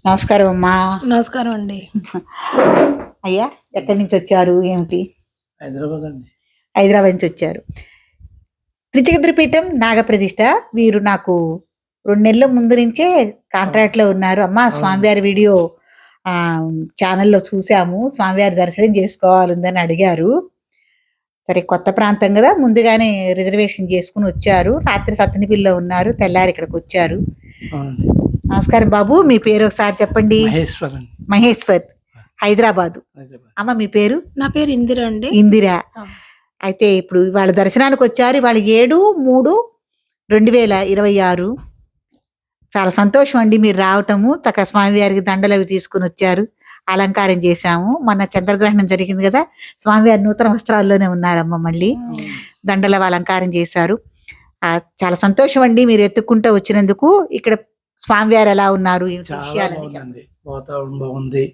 నమస్కారం అమ్మా. నమస్కారం అండి. అయ్యా, ఎక్కడి నుంచి వచ్చారు? ఏమిటి? హైదరాబాద్ అండి. హైదరాబాద్ నుంచి వచ్చారు. త్రిచక్రపీఠం నాగప్రతిష్ఠ వీరు నాకు 2 నెలల ముందు నుంచే కాంట్రాక్ట్ లో ఉన్నారు. అమ్మా, స్వామివారి వీడియో ఛానల్లో చూసాము, స్వామివారి దర్శనం చేసుకోవాలని అడిగారు. సరే, కొత్త ప్రాంతం కదా, ముందుగానే రిజర్వేషన్ చేసుకుని వచ్చారు. రాత్రి సత్తెనపల్లిలో ఉన్నారు, తెల్లారి ఇక్కడికి వచ్చారు. నమస్కారం బాబు, మీ పేరు ఒకసారి చెప్పండి. మహేశ్వర్, హైదరాబాద్. అమ్మ, మీ పేరు? నా పేరు ఇందిరా అండి. ఇందిరా. అయితే ఇప్పుడు వాళ్ళ దర్శనానికి వచ్చారు. వాళ్ళ 7/3/2026. చాలా సంతోషం అండి మీరు రావటము. చక్కగా స్వామివారికి దండలు అవి తీసుకుని వచ్చారు, అలంకారం చేశాము. మొన్న చంద్రగ్రహణం జరిగింది కదా, స్వామివారి నూతన వస్త్రాల్లోనే ఉన్నారమ్మ, మళ్ళీ దండల అలంకారం చేశారు. చాలా సంతోషం అండి మీరు ఎత్తుక్కుంటూ వచ్చినందుకు. ఇక్కడ స్వామివారు ఎలా ఉన్నారు? వాతావరణం బాగుంది,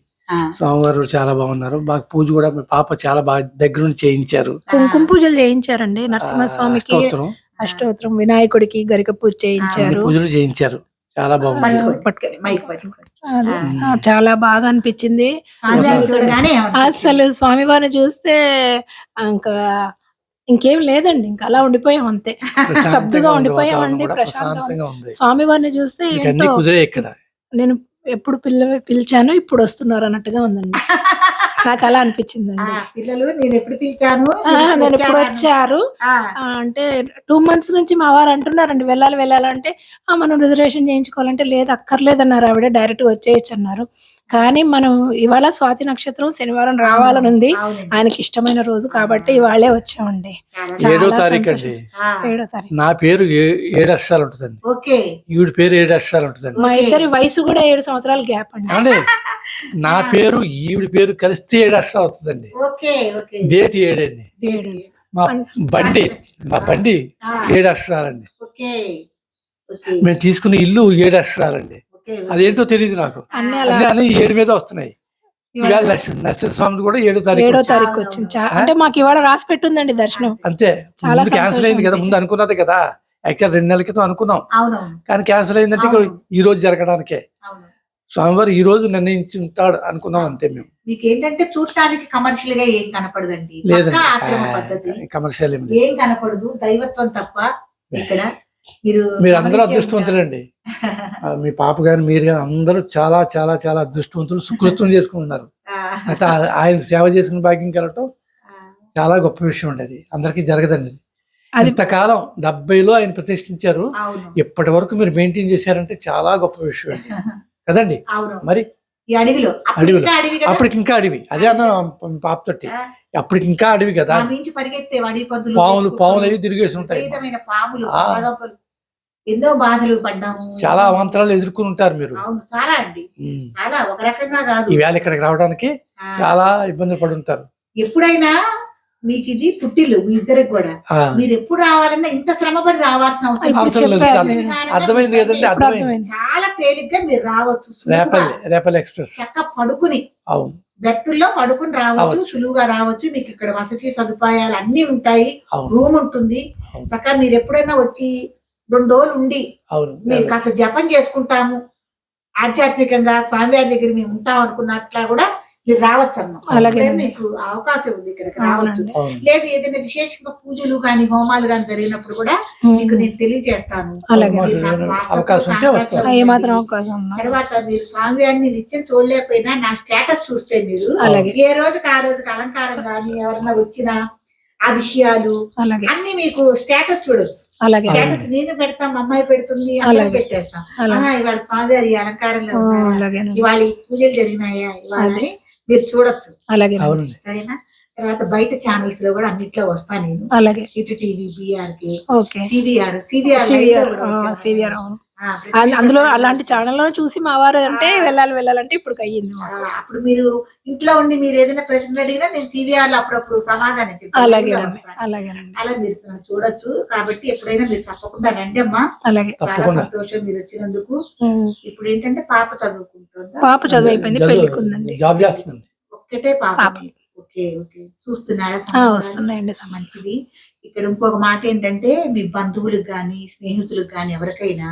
స్వామివారు చాలా బాగున్నారు. బాగా పూజ కూడా మీ పాప చాలా బాగా దగ్గర నుంచి చేయించారు. కుంకుమ పూజలు చేయించారండి. నరసింహస్వామికి అష్టోత్తరం, వినాయకుడికి గరిక పూజ చేయించారు, పూజలు చేయించారు. చాలా బాగుంది, చాలా బాగా అనిపించింది. అసలు స్వామివారిని చూస్తే ఇంకా ఇంకేం లేదండి, ఇంకా అలా ఉండిపోయాం, అంతే స్తబ్దుగా ఉండిపోయామండి. ప్రశాంతంగా ఉంది. స్వామివారిని చూస్తే నేను ఎప్పుడు పిలిచాను ఇప్పుడు వస్తున్నారు అన్నట్టుగా ఉందండి. నాకు అలా అనిపించిందండి. పిల్లలు నేను ఎప్పుడు పిలిచాను, నేను ఎప్పుడు వచ్చారు అంటే 2 months నుంచి మా వారు అంటున్నారండి వెళ్ళాలంటే మనం రిజర్వేషన్ చేయించుకోవాలంటే లేదు, అక్కర్లేదన్నారు ఆవిడ. డైరెక్ట్ గా వచ్చేయచ్చు అన్నారు. కానీ మనం ఇవాళ స్వాతి నక్షత్రం శనివారం రావాలని ఉంది, ఆయనకి ఇష్టమైన రోజు కాబట్టి ఇవాళే వచ్చామండి. 7వ తారీఖు అండి. 7వ తారీఖు. నా పేరు 7 అక్షరాలు ఉంటుందండి, ఈవిడ పేరు 7 అక్షరాలు ఉంటుందండి. మా ఇద్దరి వయసు కూడా 7 సంవత్సరాల గ్యాప్ అండి. నా పేరు ఈవిడ పేరు కలిస్తే 7 అక్షరాలు అవుతుందండి. డేట్ 7 అండి. మా బండి 7 అక్షరాలండి. మేము తీసుకున్న ఇల్లు 7 అక్షరాలండి. అదేంటో తెలియదు నాకు, అన్ని 7 మీద వస్తున్నాయి. నరసింహస్వామి కూడా 7వ తారీఖు వచ్చింది. అంటే మాకు ఇవాళ రాసి పెట్టుందండి దర్శనం. అంతే, ముందు క్యాన్సిల్ అయింది కదా, ముందు అనుకున్నది కదా. యాక్చువల్ 2 నెలల క్రితం అనుకున్నాం, కానీ క్యాన్సిల్ అయిందంటే ఈ రోజు జరగడానికే. స్వామివారు ఈ రోజు నిర్ణయించి ఉంటాడు అనుకున్నాం, అంతే. మేము మీకు ఏంటంటే చూడటానికి కమర్షియల్ గా ఏం కనపడదండి, కమర్షియల్ ఏం కనపడదు, దైవత్వం తప్ప. ఇక్కడ మీరు అందరూ అదృష్టవంతులండి. మీ పాప గారు, మీరు గారు అందరూ చాలా చాలా చాలా అదృష్టవంతులు, సుకృతం చేసుకుంటున్నారు. అయితే ఆయన సేవ చేసుకుని భాగ్యం కలగటం చాలా గొప్ప విషయం అండి. అది అందరికీ జరగదండి. ఇంతకాలం 70లో ఆయన ప్రతిష్ఠించారు, ఇప్పటి వరకు మీరు మెయింటైన్ చేశారంటే చాలా గొప్ప విషయం అండి కదండి. మరి అడవిలో అప్పటికి ఇంకా అడవి, అదే అన్న పాపతోటి, అప్పటికి ఇంకా అడవి కదా, పాములు అవి తిరిగేసి ఉంటాయి. ఎన్నో బాధలు పడ్డాము, చాలా అవాంతరాలు ఎదుర్కొని ఉంటారు మీరు. చాలా అండి, చాలా. ఒక రకంగా కాదు, ఈవేళ ఇక్కడికి రావడానికి చాలా ఇబ్బందులు పడి ఉంటారు. ఎప్పుడైనా మీకు ఇది పుట్టిల్లు, మీ ఇద్దరికి కూడా. మీరు ఎప్పుడు రావాలన్నా ఇంత శ్రమపడి రావాల్సిన అవసరం లేదు. అర్థమైంది కదండి, అర్థమైంది. చాలా తేలిగ్గా మీరు రావచ్చు. రేపల్ ఎక్స్ప్రెస్ చక్క పడుకుని, బెర్తుల్లో పడుకుని రావచ్చు, సులువుగా రావచ్చు. మీకు ఇక్కడ వసతి సదుపాయాలు అన్ని ఉంటాయి, రూమ్ ఉంటుంది. చక్క మీరు ఎప్పుడైనా వచ్చి 2 రోజులు ఉండి మీరు కాస్త జపం చేసుకుంటాము, ఆధ్యాత్మికంగా స్వామివారి దగ్గర మేము ఉంటాం అనుకున్నట్లా కూడా మీరు రావచ్చు అన్న. మీకు అవకాశం ఉంది ఇక్కడికి రావచ్చు. లేదు ఏదైనా విశేషంగా పూజలు కానీ హోమాలు కానీ జరిగినప్పుడు కూడా మీకు నేను తెలియజేస్తాను. తర్వాత మీరు స్వామివారిని నిత్యం చూడలేకపోయినా నా స్టేటస్ చూస్తే మీరు ఏ రోజుకి ఆ రోజుకి అలంకారం కానీ ఎవరన్నా వచ్చినా ఆ విషయాలు అన్ని మీకు స్టేటస్ చూడొచ్చు. స్టేటస్ నేను పెడతాం, అమ్మాయి పెడుతుంది, అలా పెట్టేస్తాం. ఇవాళ స్వామివారి అలంకారంలో ఇవాళ పూజలు జరిగినాయా ఇవాళ మీరు చూడొచ్చు. సరేనా? తర్వాత బయట ఛానల్స్ లో కూడా అన్నిట్లో వస్తా నేను. ఇటు టీవీ, బిఆర్కే, సివిఆర్ అందులో అలాంటి ఛానల్ చూసి మా వారు అంటే వెళ్ళాలంటే ఇప్పుడు అయ్యింది. అప్పుడు మీరు ఇంట్లో ఉండి మీరు ఏదైనా ప్రశ్నలు అడిగినా నేను సివిఆర్ లో అప్పుడప్పుడు సమాధానం చెప్తాను. అలా మీరు చూడొచ్చు. కాబట్టి ఎప్పుడైనా మీరు తప్పకుండా రండి అమ్మా. చాలా సంతోషం మీరు వచ్చినందుకు. ఇప్పుడు ఏంటంటే పాప చదువుకుంటుంది, పాప చదువు అయిపోయింది, పెళ్లికుందండి, ఒక్కటే పాప. ఓకే, చూస్తున్నారా? వస్తున్నాయండి. మంచిది. ఇక్కడ ఇంకొక మాట ఏంటంటే మీ బంధువులకు గాని స్నేహితులకు గాని ఎవరికైనా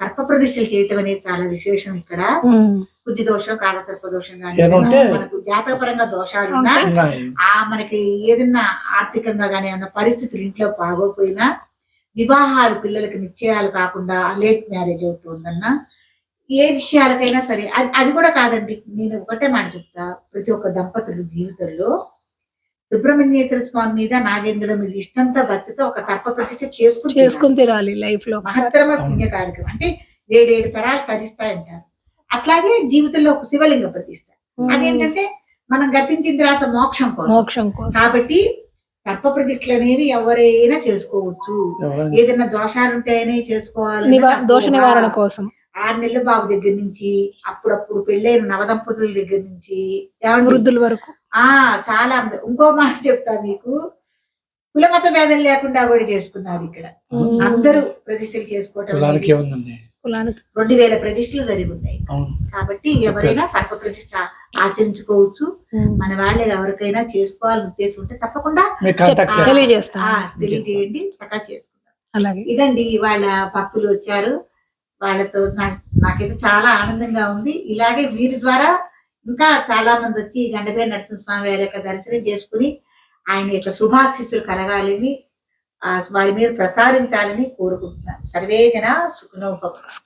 సర్ప ప్రతిష్టలు చేయటం అనేది చాలా విశేషం ఇక్కడ. ఉమ్. బుద్ధి దోషం, కాలసర్ప దోషం కానీ ఏమంటే మనకు జాతకపరంగా దోషాలు ఉన్నా, ఉన్నాయి. మనకి ఏదన్నా ఆర్థికంగా కానీ అన్న పరిస్థితులు ఇంట్లో బాగోపోయినా, వివాహాలు పిల్లలకి నిశ్చయాలు కాకుండా లేట్ మ్యారేజ్ అవుతుందన్నా, ఏ విషయాలకైనా సరే అది కూడా కాదండి. నేను ఒకటే మాట చెప్తా, ప్రతి ఒక్క దంపతులు జీవితంలో సుబ్రహ్మణ్యేశ్వర స్వామి మీద, నాగేంద్రుడు మీద ఇష్టంతో భక్తితో ఒక సర్ప ప్రతిష్ఠ చేసుకుని తీరాలి లైఫ్ లో. మహత్తరమైన పుణ్య కార్యక్రమం. అంటే 7 తరాలు తరిస్తాయంటారు. అట్లాగే జీవితంలో ఒక శివలింగ ప్రతిష్ఠ. అదేంటంటే మనం గతించిన తర్వాత మోక్షం మోక్షం కోసం. కాబట్టి సర్ప ప్రతిష్ఠలు అనేవి ఎవరైనా చేసుకోవచ్చు. ఏదైనా దోషాలు ఉంటాయని చేసుకోవాలి, దోష నివారణ కోసం. 6 నెలల బాబు దగ్గర నుంచి అప్పుడప్పుడు పెళ్ళైన నవదంపతుల దగ్గర నుంచి వృద్ధుల వరకు చాలా ఇంకో మాట చెప్తా మీకు, కులమత భేదం లేకుండా కూడా చేసుకున్నారు ఇక్కడ. అందరూ ప్రతిష్టలు చేసుకోవటం. 2000 ప్రతిష్టలు జరిగి ఉన్నాయి. కాబట్టి ఎవరైనా సర్ప ప్రతిష్ట ఆచరించుకోవచ్చు. మన వాళ్ళే ఎవరికైనా చేసుకోవాలని ఉద్దేశం ఉంటే తప్పకుండా తెలియజేయండి, చక్కగా చేసుకుంటాం. ఇదండి వాళ్ళ భక్తులు వచ్చారు. వాళ్ళతో నాకైతే చాలా ఆనందంగా ఉంది. ఇలాగే వీరి ద్వారా ఇంకా చాలా మంది వచ్చి గండపేట నరసింహస్వామి వారి యొక్క దర్శనం చేసుకుని ఆయన యొక్క శుభాశీస్సులు కలగాలని, వారి మీద ప్రసారించాలని కోరుకుంటున్నాను. సర్వే జన సుఖినో భవంతు.